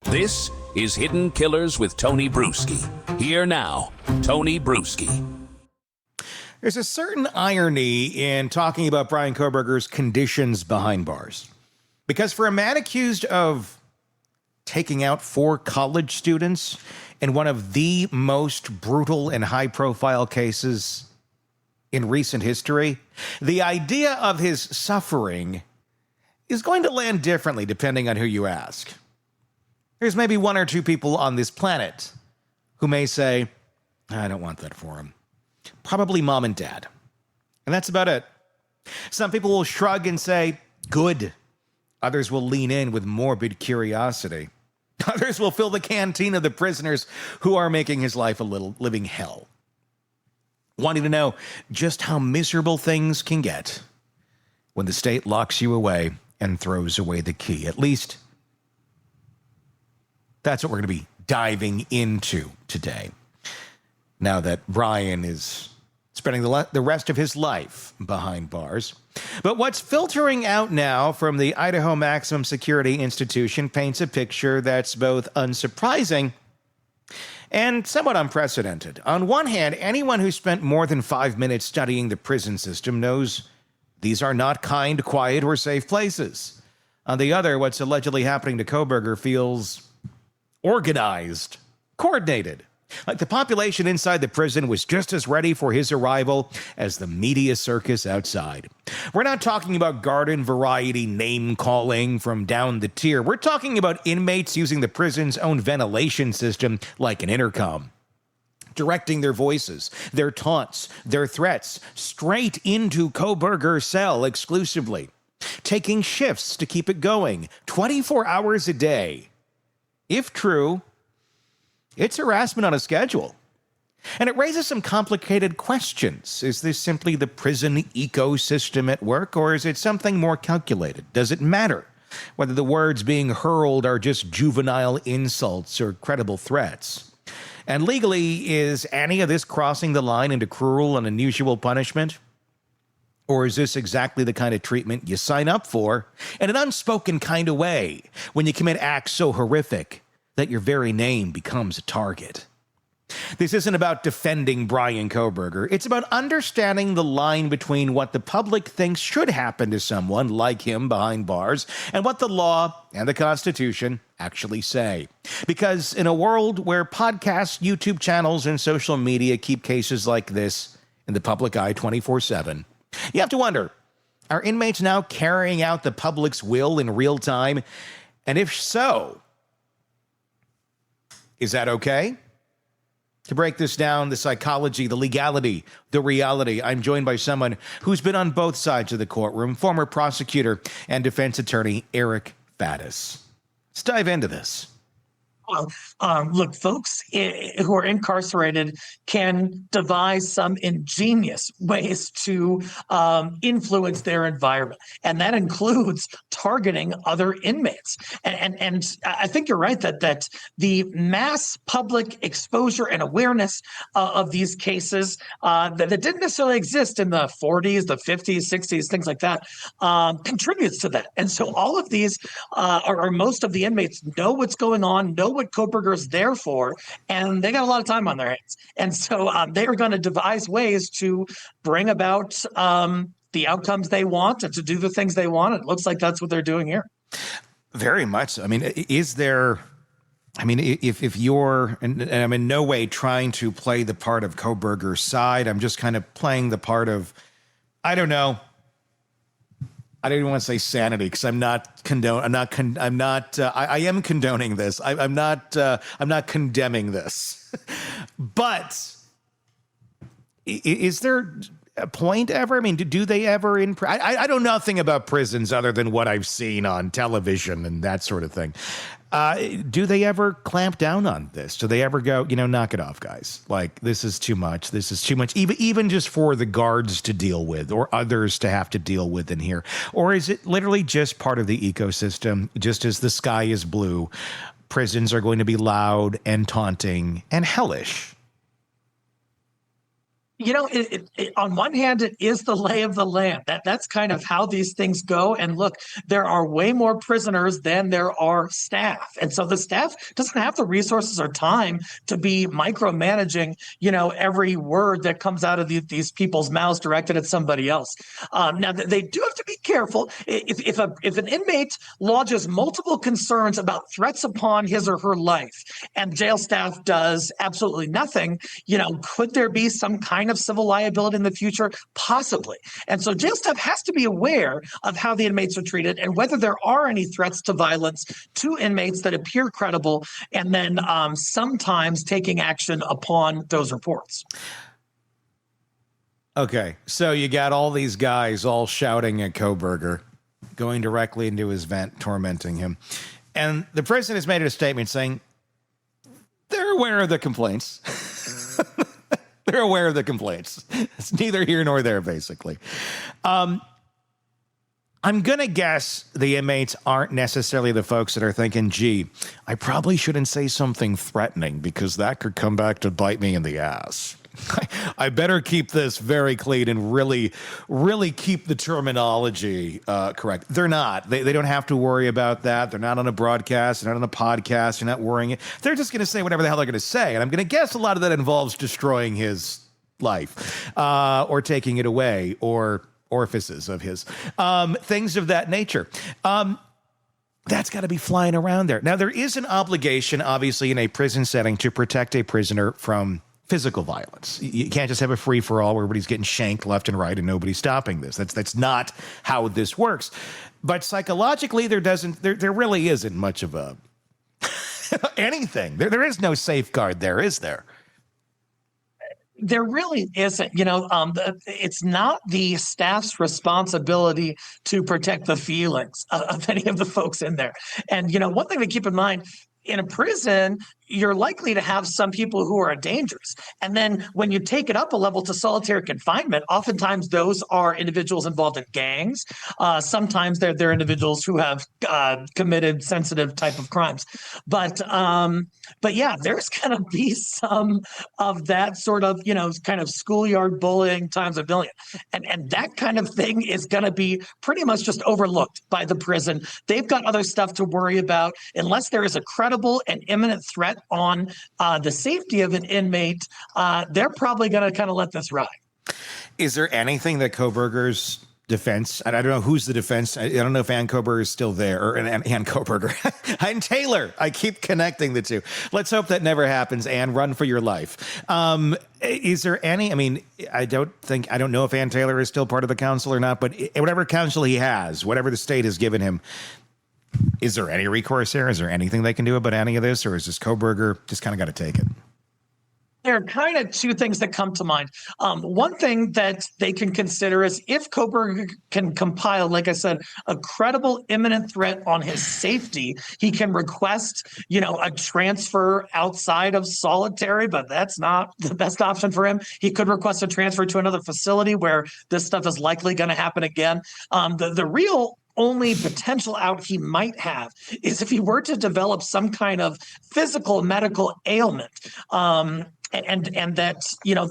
This is Hidden Killers with Tony Brueski. Here now, Tony Brueski. There's a certain irony in talking about Bryan Kohberger's conditions behind bars. Because for a man accused of taking out 4 college students in one of the most brutal and high-profile cases in recent history, the idea of his suffering is going to land differently depending on who you ask. There's maybe 1 or 2 people on this planet who may say, I don't want that for him. Probably mom and dad. And that's about it. Some people will shrug and say, good. Others will lean in with morbid curiosity. Others will fill the canteen of the prisoners who are making his life a little living hell. Wanting to know just how miserable things can get when the state locks you away and throws away the key. At least that's what we're going to be diving into today. Now that Bryan is spending the rest of his life behind bars. But what's filtering out now from the Idaho Maximum Security Institution paints a picture that's both unsurprising and somewhat unprecedented. On one hand, anyone who spent more than 5 minutes studying the prison system knows these are not kind, quiet, or safe places. On the other, what's allegedly happening to Kohberger feels organized, coordinated. Like the population inside the prison was just as ready for his arrival as the media circus outside. We're not talking about garden variety name-calling from down the tier. We're talking about inmates using the prison's own ventilation system like an intercom, directing their voices, their taunts, their threats straight into Kohberger's cell exclusively, taking shifts to keep it going 24 hours a day. If true, it's harassment on a schedule. And it raises some complicated questions. Is this simply the prison ecosystem at work, or is it something more calculated? Does it matter whether the words being hurled are just juvenile insults or credible threats? And legally, is any of this crossing the line into cruel and unusual punishment? Or is this exactly the kind of treatment you sign up for in an unspoken kind of way when you commit acts so horrific that your very name becomes a target? This isn't about defending Bryan Kohberger. It's about understanding the line between what the public thinks should happen to someone like him behind bars and what the law and the Constitution actually say. Because in a world where podcasts, YouTube channels, and social media keep cases like this in the public eye 24/7, you have to wonder, are inmates now carrying out the public's will in real time? And if so, is that okay? To break this down, the psychology, the legality, the reality, I'm joined by someone who's been on both sides of the courtroom, former prosecutor and defense attorney Eric Faddis. Let's dive into this. Well, look, folks who are incarcerated can devise some ingenious ways to influence their environment, and that includes targeting other inmates. And I think you're right that the mass public exposure and awareness of these cases that didn't necessarily exist in the 40s, the 50s, 60s, things like that, contributes to that. And so all of these, or most of the inmates, know what's going on, know what Kohberger's there for, and they got a lot of time on their hands. And so they are going to devise ways to bring about the outcomes they want and to do the things they want. It looks like that's what they're doing here. Very much so. I mean, is there, I mean, if you're, and I'm in no way trying to play the part of Kohberger's side, I'm just kind of playing the part of, I don't know, I don't even want to say sanity because I am condoning this. I'm not condemning this. But is there a point ever? I mean, do they ever I know nothing about prisons other than what I've seen on television and that sort of thing. Do they ever clamp down on this? Do they ever go, knock it off, guys? Like, this is too much. This is too much, even just for the guards to deal with or others to have to deal with in here. Or is it literally just part of the ecosystem? Just as the sky is blue, prisons are going to be loud and taunting and hellish. On one hand, it is the lay of the land. That's kind of how these things go. And look, there are way more prisoners than there are staff. And so the staff doesn't have the resources or time to be micromanaging, every word that comes out of these people's mouths directed at somebody else. Now, they do have to be careful. If an inmate lodges multiple concerns about threats upon his or her life, and jail staff does absolutely nothing, could there be some kind of civil liability in the future? Possibly. And so jail staff has to be aware of how the inmates are treated and whether there are any threats to violence to inmates that appear credible, and then sometimes taking action upon those reports. Okay, so you got all these guys all shouting at Kohberger, going directly into his vent, tormenting him. And the prison has made a statement saying they're aware of the complaints. They're aware of the complaints. It's neither here nor there, basically. I'm going to guess the inmates aren't necessarily the folks that are thinking, gee, I probably shouldn't say something threatening because that could come back to bite me in the ass. I better keep this very clean and really, really keep the terminology correct. They're not. They don't have to worry about that. They're not on a broadcast. They're not on a podcast. They're not worrying it. They're just going to say whatever the hell they're going to say. And I'm going to guess a lot of that involves destroying his life or taking it away or orifices of his, things of that nature. That's got to be flying around there. Now, there is an obligation, obviously, in a prison setting to protect a prisoner from physical violence. You can't just have a free-for-all where everybody's getting shanked left and right and nobody's stopping this. That's not how this works. But psychologically, there really isn't much of a anything. There is no safeguard there, is there? There really isn't. It's not the staff's responsibility to protect the feelings of any of the folks in there. And, one thing to keep in mind, in a prison, you're likely to have some people who are dangerous. And then when you take it up a level to solitary confinement, oftentimes those are individuals involved in gangs. Sometimes they're individuals who have committed sensitive type of crimes. But yeah, there's going to be some of that sort of, kind of schoolyard bullying times a million. And that kind of thing is going to be pretty much just overlooked by the prison. They've got other stuff to worry about. Unless there is a credible and imminent threat on the safety of an inmate, they're probably going to kind of let this ride. Is there anything that Kohberger's defense, and I don't know who's the defense, I don't know if Ann Kohberger is still there, or Ann Kohberger, and Taylor, I keep connecting the two. Let's hope that never happens, Ann, run for your life. Is there any, I don't know if Ann Taylor is still part of the council or not, but whatever council he has, whatever the state has given him, is there any recourse there? Is there anything they can do about any of this? Or is this Kohberger just kind of got to take it? There are kind of two things that come to mind. One thing that they can consider is if Kohberger can compile, like I said, a credible imminent threat on his safety, he can request, a transfer outside of solitary, but that's not the best option for him. He could request a transfer to another facility where this stuff is likely going to happen again. The real only potential out he might have is if he were to develop some kind of physical medical ailment. And that,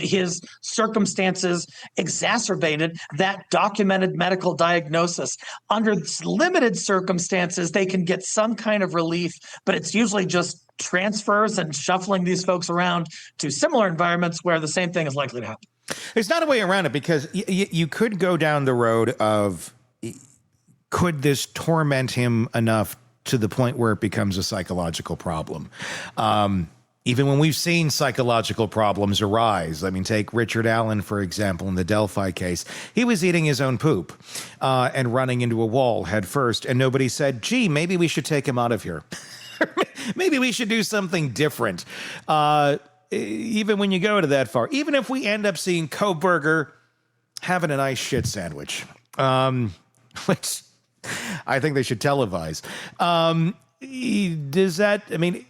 his circumstances exacerbated that documented medical diagnosis. Under limited circumstances, they can get some kind of relief, but it's usually just transfers and shuffling these folks around to similar environments where the same thing is likely to happen. There's not a way around it, because you could go down the road of, could this torment him enough to the point where it becomes a psychological problem? Even when we've seen psychological problems arise. Take Richard Allen, for example, in the Delphi case. He was eating his own poop and running into a wall head first, and nobody said, gee, maybe we should take him out of here. Maybe we should do something different. Even when you go to that far, even if we end up seeing Kohberger having a nice shit sandwich, which I think they should televise. Does that,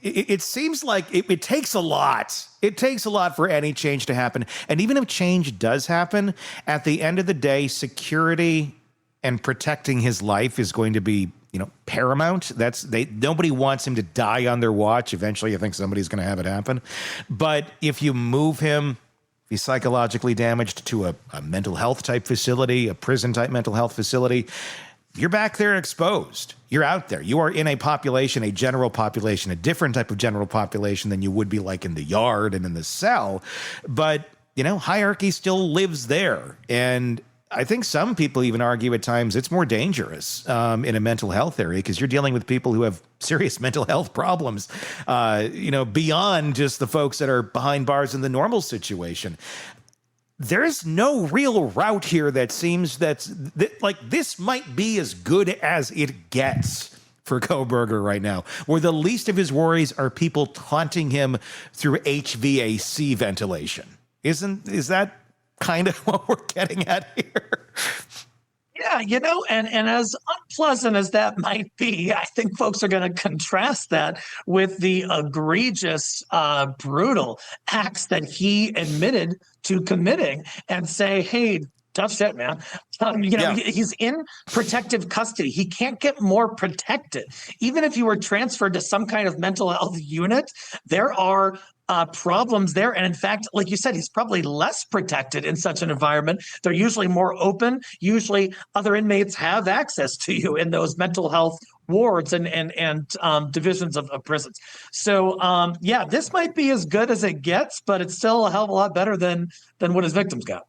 it seems like it takes a lot. It takes a lot for any change to happen. And even if change does happen, at the end of the day, security and protecting his life is going to be, paramount. Nobody wants him to die on their watch. Eventually, I think somebody's going to have it happen. But if you move him if he's psychologically damaged to a mental health type facility, a prison type mental health facility, you're back there exposed. You're out there. You are in a population, a general population, a different type of general population than you would be like in the yard and in the cell. But, hierarchy still lives there. And I think some people even argue at times it's more dangerous in a mental health area because you're dealing with people who have serious mental health problems, beyond just the folks that are behind bars in the normal situation. There's no real route here that seems that this might be as good as it gets for Kohberger right now, where the least of his worries are people taunting him through HVAC ventilation. Is that kind of what we're getting at here? Yeah, and as unpleasant as that might be, I think folks are going to contrast that with the egregious, brutal acts that he admitted to committing and say, hey, tough shit, man. He's in protective custody. He can't get more protected. Even if you were transferred to some kind of mental health unit, there are problems there. And in fact, like you said, he's probably less protected in such an environment. They're usually more open. Usually other inmates have access to you in those mental health wards and divisions of prisons. So, this might be as good as it gets, but it's still a hell of a lot better than what his victims got.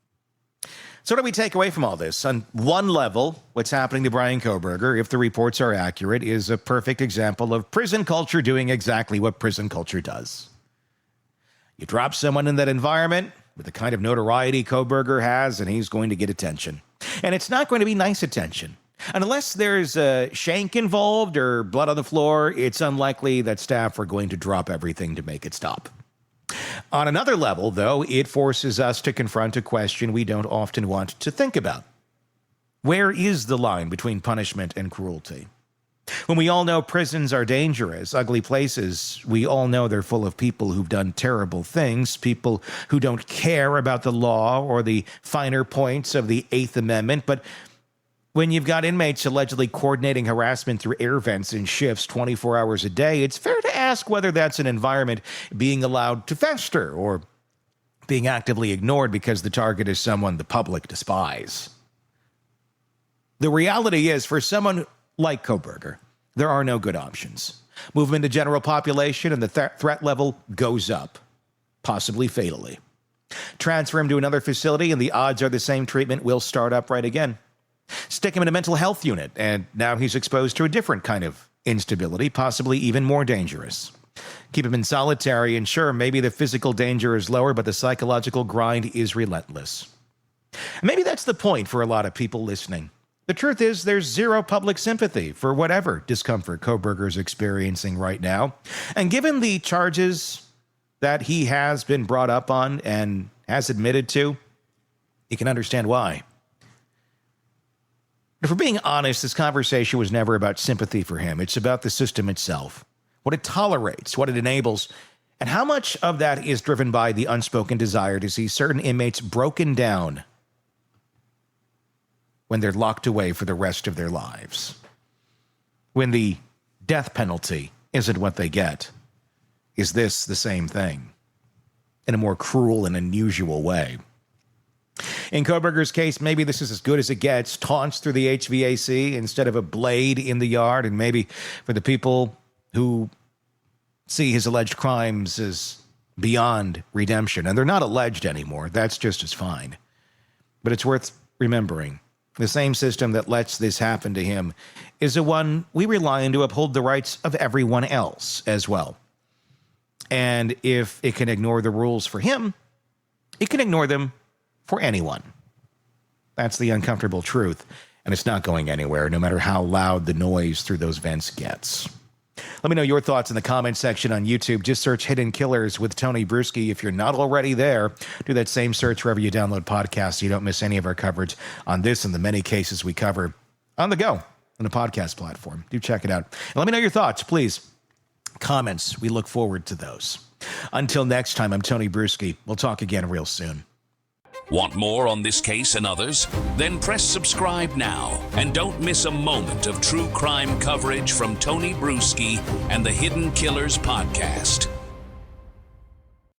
So what do we take away from all this? On one level, what's happening to Bryan Kohberger, if the reports are accurate, is a perfect example of prison culture doing exactly what prison culture does. You drop someone in that environment with the kind of notoriety Kohberger has, and he's going to get attention. And it's not going to be nice attention. And unless there's a shank involved or blood on the floor, it's unlikely that staff are going to drop everything to make it stop. On another level, though, it forces us to confront a question we don't often want to think about. Where is the line between punishment and cruelty? When we all know prisons are dangerous, ugly places, we all know they're full of people who've done terrible things, people who don't care about the law or the finer points of the Eighth Amendment. But when you've got inmates allegedly coordinating harassment through air vents in shifts 24 hours a day, it's fair to ask whether that's an environment being allowed to fester or being actively ignored because the target is someone the public despise. The reality is, for someone like Kohberger, there are no good options. Movement to general population and the threat level goes up, possibly fatally. Transfer him to another facility and the odds are the same treatment will start up right again. Stick him in a mental health unit and now he's exposed to a different kind of instability, possibly even more dangerous. Keep him in solitary and sure, maybe the physical danger is lower, but the psychological grind is relentless. Maybe that's the point for a lot of people listening. The truth is there's zero public sympathy for whatever discomfort Kohberger's experiencing right now. And given the charges that he has been brought up on and has admitted to, you can understand why. If we're being honest, this conversation was never about sympathy for him. It's about the system itself, what it tolerates, what it enables, and how much of that is driven by the unspoken desire to see certain inmates broken down when they're locked away for the rest of their lives. When the death penalty isn't what they get, is this the same thing in a more cruel and unusual way? In Kohberger's case, maybe this is as good as it gets, taunts through the HVAC instead of a blade in the yard, and maybe for the people who see his alleged crimes as beyond redemption, and they're not alleged anymore, that's just as fine. But it's worth remembering. The same system that lets this happen to him is the one we rely on to uphold the rights of everyone else as well. And if it can ignore the rules for him, it can ignore them for anyone. That's the uncomfortable truth, and it's not going anywhere, no matter how loud the noise through those vents gets. Let me know your thoughts in the comment section on YouTube. Just search Hidden Killers with Tony Brueski. If you're not already there, do that same search wherever you download podcasts so you don't miss any of our coverage on this and the many cases we cover on the go on the podcast platform. Do check it out. And let me know your thoughts, please. Comments. We look forward to those. Until next time, I'm Tony Brueski. We'll talk again real soon. Want more on this case and others? Then press subscribe now and don't miss a moment of true crime coverage from Tony Brueski and the Hidden Killers podcast.